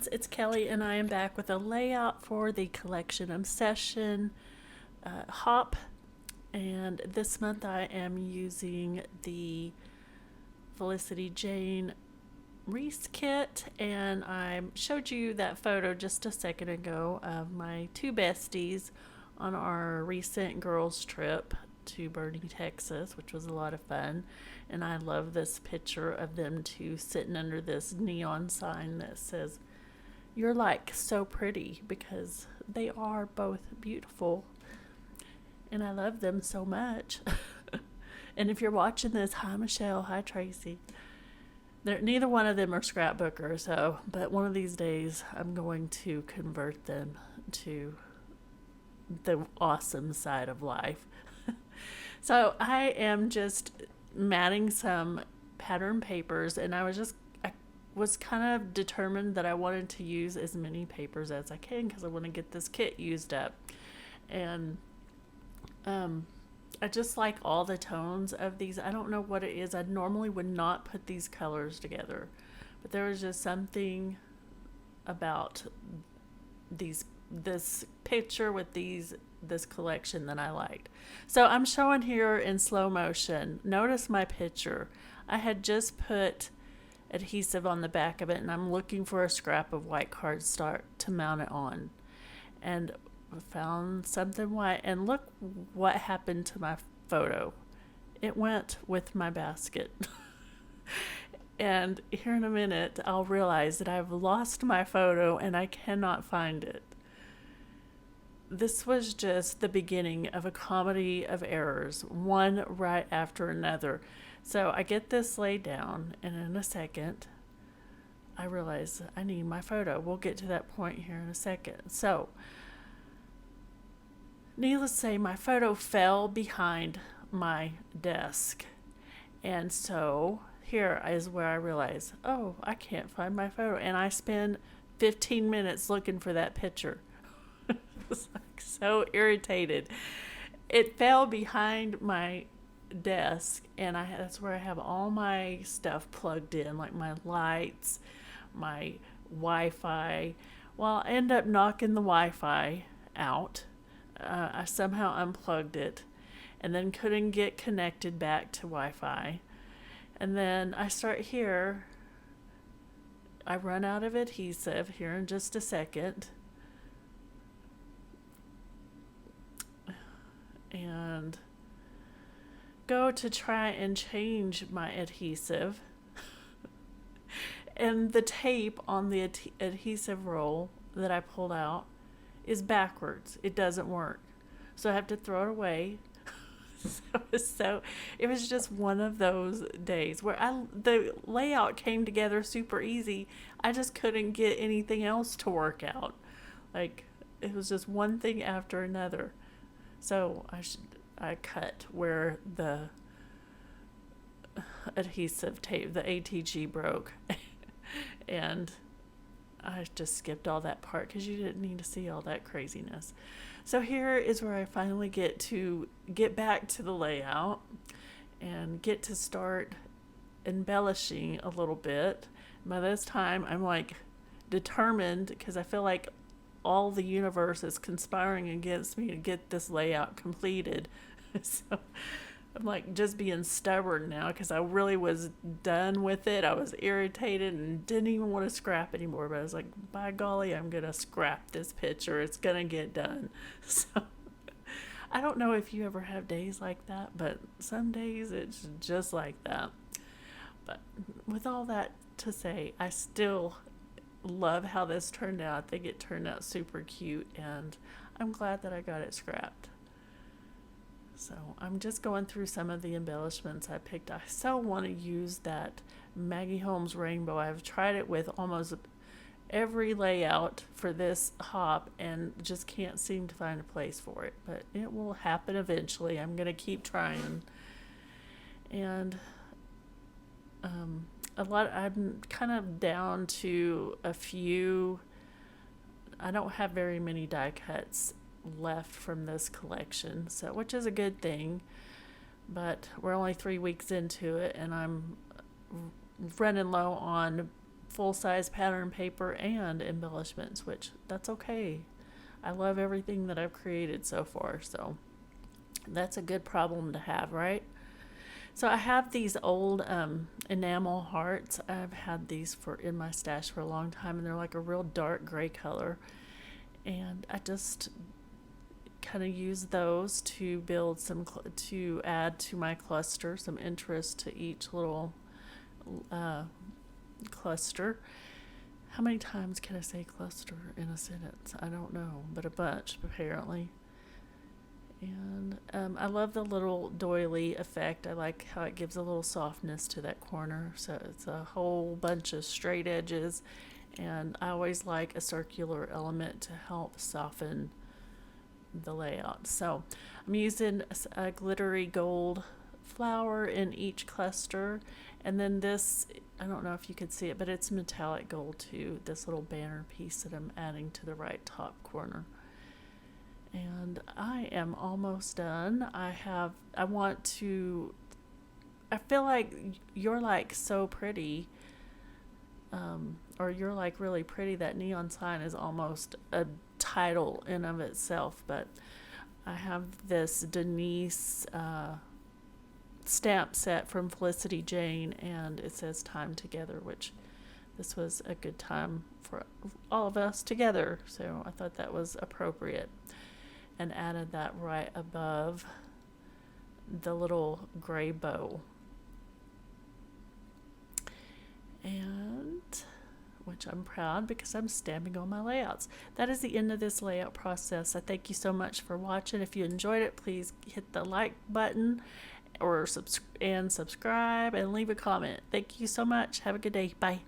friends, it's Kelly, and I am back with a layout for the Collection Obsession hop. And this month I am using the Felicity Jane Reese kit, and I showed you that photo just a second ago of my two besties on our recent girls trip to Bernie, Texas, which was a lot of fun. And I love this picture of them two sitting under this neon sign that says, "You're like so pretty," because they are both beautiful. And I love them so much. And if you're watching this, hi Michelle, hi Tracy. Neither one of them are scrapbookers, but one of these days I'm going to convert them to the awesome side of life. So I am just matting some pattern papers, and I was kind of determined that I wanted to use as many papers as I can because I want to get this kit used up. And I just like all the tones of these. I don't know what it is. I normally would not put these colors together, but there was just something about this picture with this collection that I liked. So I'm showing here in slow motion. Notice my picture. I had just put adhesive on the back of it, and I'm looking for a scrap of white cardstock to mount it on. And found something white, and look what happened to my photo. It went with my basket. And here in a minute, I'll realize that I've lost my photo and I cannot find it. This was just the beginning of a comedy of errors, one right after another. So I get this laid down, and in a second, I realize I need my photo. We'll get to that point here in a second. So, needless to say, my photo fell behind my desk. And so here is where I realize, oh, I can't find my photo. And I spend 15 minutes looking for that picture. I was like so irritated. It fell behind my desk, and that's where I have all my stuff plugged in, like my lights, my Wi-Fi. Well, I end up knocking the Wi-Fi out. I somehow unplugged it and then couldn't get connected back to Wi-Fi. And then I start here. I run out of adhesive here in just a second. And go to try and change my adhesive. And the tape on the adhesive roll that I pulled out is backwards. It doesn't work. So I have to throw it away. So it was just one of those days where the layout came together super easy. I just couldn't get anything else to work out. Like, it was just one thing after another. So I cut where the adhesive tape, the ATG broke. And I just skipped all that part because you didn't need to see all that craziness. So here is where I finally get back to the layout and get to start embellishing a little bit. By this time, I'm like determined because I feel like all the universe is conspiring against me to get this layout completed. So I'm like just being stubborn now because I really was done with it. I was irritated and didn't even want to scrap anymore. But I was like, by golly, I'm going to scrap this picture. It's going to get done. So I don't know if you ever have days like that, but some days it's just like that. But with all that to say, I still love how this turned out. I think it turned out super cute, and I'm glad that I got it scrapped. So I'm just going through some of the embellishments I picked. I so want to use that Maggie Holmes rainbow. I've tried it with almost every layout for this hop and just can't seem to find a place for it. But it will happen eventually. I'm going to keep trying. And I'm kind of down to a few. I don't have very many die cuts left from this collection, so which is a good thing, but we're only 3 weeks into it, and I'm running low on full-size pattern paper and embellishments, which that's okay. I love everything that I've created so far, so that's a good problem to have, right? So I have these old enamel hearts. I've had these in my stash for a long time, and they're like a real dark gray color. And I just kind of use those to build to add to my cluster, some interest to each little cluster. How many times can I say cluster in a sentence? I don't know, but a bunch apparently. And I love the little doily effect. I like how it gives a little softness to that corner. So it's a whole bunch of straight edges. And I always like a circular element to help soften the layout. So I'm using a glittery gold flower in each cluster. And then this, I don't know if you could see it, but it's metallic gold too. This little banner piece that I'm adding to the right top corner. And I am almost done. I feel like you're like so pretty, or you're like really pretty. That neon sign is almost a title in of itself, but I have this Denise stamp set from Felicity Jane, and it says time together, which this was a good time for all of us together. So I thought that was appropriate. And added that right above the little gray bow. And which I'm proud because I'm stamping on my layouts. That is the end of this layout process. I thank you so much for watching. If you enjoyed it, please hit the like button or subscribe and leave a comment. Thank you so much. Have a good day. Bye.